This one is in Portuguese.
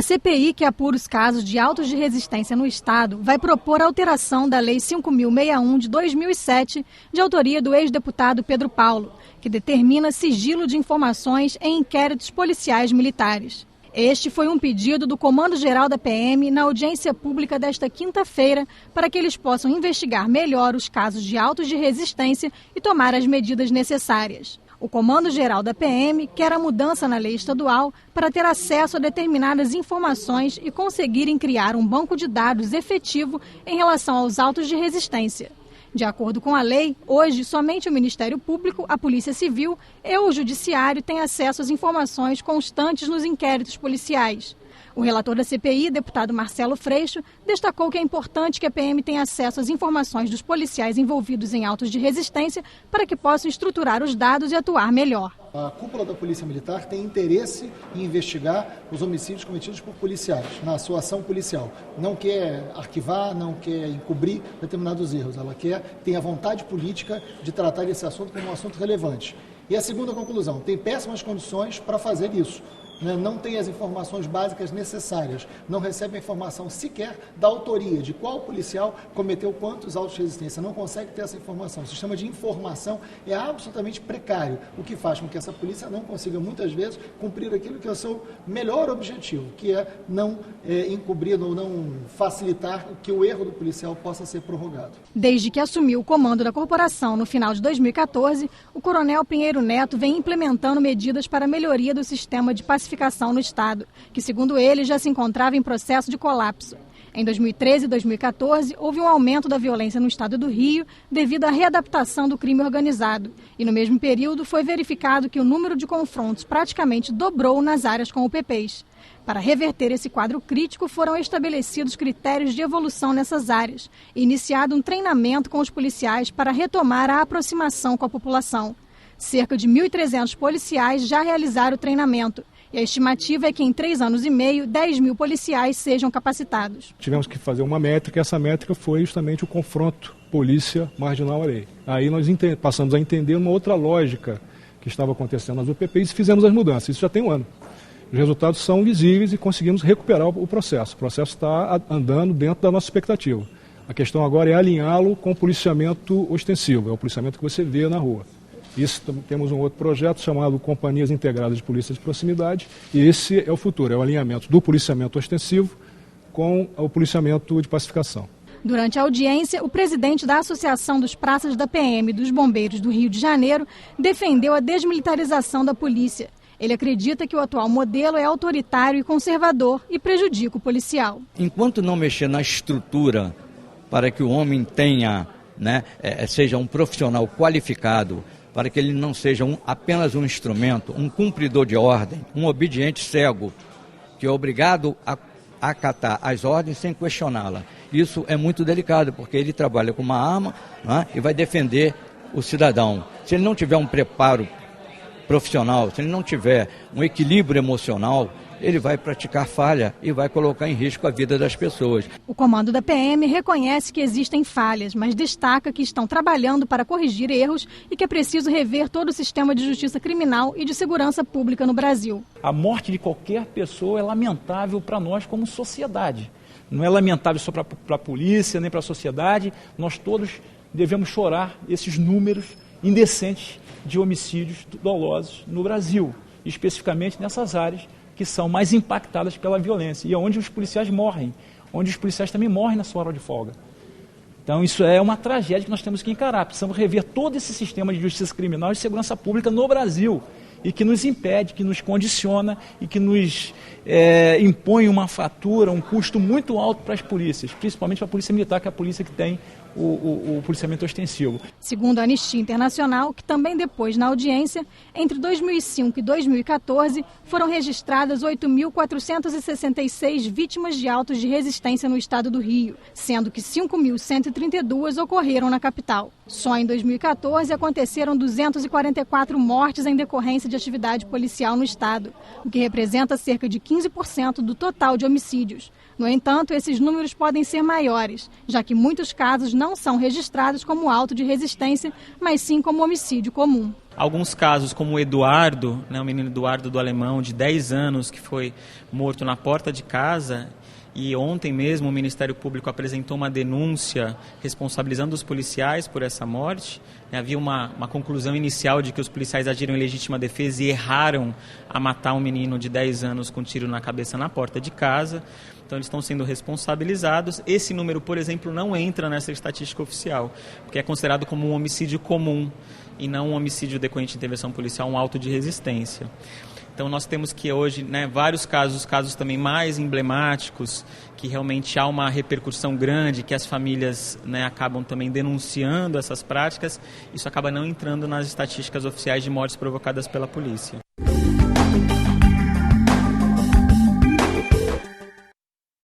A CPI, que apura os casos de autos de resistência no Estado, vai propor a alteração da Lei 5.061 de 2007, de autoria do ex-deputado Pedro Paulo, que determina sigilo de informações em inquéritos policiais militares. Este foi um pedido do Comando-Geral da PM na audiência pública desta quinta-feira para que eles possam investigar melhor os casos de autos de resistência e tomar as medidas necessárias. O Comando-Geral da PM quer a mudança na lei estadual para ter acesso a determinadas informações e conseguirem criar um banco de dados efetivo em relação aos autos de resistência. De acordo com a lei, hoje somente o Ministério Público, a Polícia Civil e o Judiciário têm acesso às informações constantes nos inquéritos policiais. O relator da CPI, deputado Marcelo Freixo, destacou que é importante que a PM tenha acesso às informações dos policiais envolvidos em autos de resistência para que possam estruturar os dados e atuar melhor. A cúpula da Polícia Militar tem interesse em investigar os homicídios cometidos por policiais, na sua ação policial. Não quer arquivar, não quer encobrir determinados erros. Ela tem a vontade política de tratar esse assunto como um assunto relevante. E a segunda conclusão, tem péssimas condições para fazer isso. Não tem as informações básicas necessárias, não recebe a informação sequer da autoria, de qual policial cometeu quantos autos de resistência, não consegue ter essa informação. O sistema de informação é absolutamente precário, o que faz com que essa polícia não consiga, muitas vezes, cumprir aquilo que é o seu melhor objetivo, que é não encobrir ou não facilitar que o erro do policial possa ser prorrogado. Desde que assumiu o comando da corporação no final de 2014, o coronel Pinheiro Neto vem implementando medidas para a melhoria do sistema de pacificação no Estado, que, segundo ele, já se encontrava em processo de colapso. Em 2013 e 2014, houve um aumento da violência no Estado do Rio devido à readaptação do crime organizado. E no mesmo período foi verificado que o número de confrontos praticamente dobrou nas áreas com UPPs. Para reverter esse quadro crítico, foram estabelecidos critérios de evolução nessas áreas e iniciado um treinamento com os policiais para retomar a aproximação com a população. Cerca de 1.300 policiais já realizaram o treinamento. E a estimativa é que em 3 anos e meio, 10.000 policiais sejam capacitados. Tivemos que fazer uma métrica, e essa métrica foi justamente o confronto polícia marginal à lei. Aí nós passamos a entender uma outra lógica que estava acontecendo nas UPPs e fizemos as mudanças. Isso já tem 1 ano. Os resultados são visíveis e conseguimos recuperar o processo. O processo está andando dentro da nossa expectativa. A questão agora é alinhá-lo com o policiamento ostensivo, é o policiamento que você vê na rua. Isso, temos um outro projeto chamado Companhias Integradas de Polícia de Proximidade, e esse é o futuro, é o alinhamento do policiamento ostensivo com o policiamento de pacificação. Durante a audiência, o presidente da Associação dos Praças da PM e dos Bombeiros do Rio de Janeiro defendeu a desmilitarização da polícia. Ele acredita que o atual modelo é autoritário e conservador e prejudica o policial. Enquanto não mexer na estrutura para que o homem tenha, seja um profissional qualificado, para que ele não seja apenas um instrumento, um cumpridor de ordem, um obediente cego, que é obrigado a acatar as ordens sem questioná-la. Isso é muito delicado, porque ele trabalha com uma arma, e vai defender o cidadão. Se ele não tiver um preparo profissional, se ele não tiver um equilíbrio emocional, ele vai praticar falha e vai colocar em risco a vida das pessoas. O comando da PM reconhece que existem falhas, mas destaca que estão trabalhando para corrigir erros e que é preciso rever todo o sistema de justiça criminal e de segurança pública no Brasil. A morte de qualquer pessoa é lamentável para nós como sociedade. Não é lamentável só para a polícia, nem para a sociedade. Nós todos devemos chorar esses números indecentes de homicídios dolosos no Brasil, especificamente nessas áreas que são mais impactadas pela violência e é onde os policiais morrem, onde os policiais também morrem na sua hora de folga. Então isso é uma tragédia que nós temos que encarar. Precisamos rever todo esse sistema de justiça criminal e segurança pública no Brasil e que nos impede, que nos condiciona e que nos impõe uma fatura, um custo muito alto para as polícias, principalmente para a Polícia Militar, que é a polícia que tem o policiamento ostensivo. Segundo a Anistia Internacional, que também depôs na audiência, entre 2005 e 2014 foram registradas 8.466 vítimas de autos de resistência no estado do Rio, sendo que 5.132 ocorreram na capital. Só em 2014 aconteceram 244 mortes em decorrência de atividade policial no estado, o que representa cerca de 15% do total de homicídios. No entanto, esses números podem ser maiores, já que muitos casos não são registrados como auto de resistência, mas sim como homicídio comum. Alguns casos, como o Eduardo, o menino Eduardo do Alemão, de 10 anos, que foi morto na porta de casa, e ontem mesmo o Ministério Público apresentou uma denúncia responsabilizando os policiais por essa morte. Havia uma conclusão inicial de que os policiais agiram em legítima defesa e erraram a matar um menino de 10 anos com um tiro na cabeça na porta de casa. Então eles estão sendo responsabilizados. Esse número, por exemplo, não entra nessa estatística oficial, porque é considerado como um homicídio comum e não um homicídio decorrente de intervenção policial, um auto de resistência. Então nós temos que hoje, vários casos também mais emblemáticos, que realmente há uma repercussão grande, que as famílias acabam também denunciando essas práticas. Isso acaba não entrando nas estatísticas oficiais de mortes provocadas pela polícia.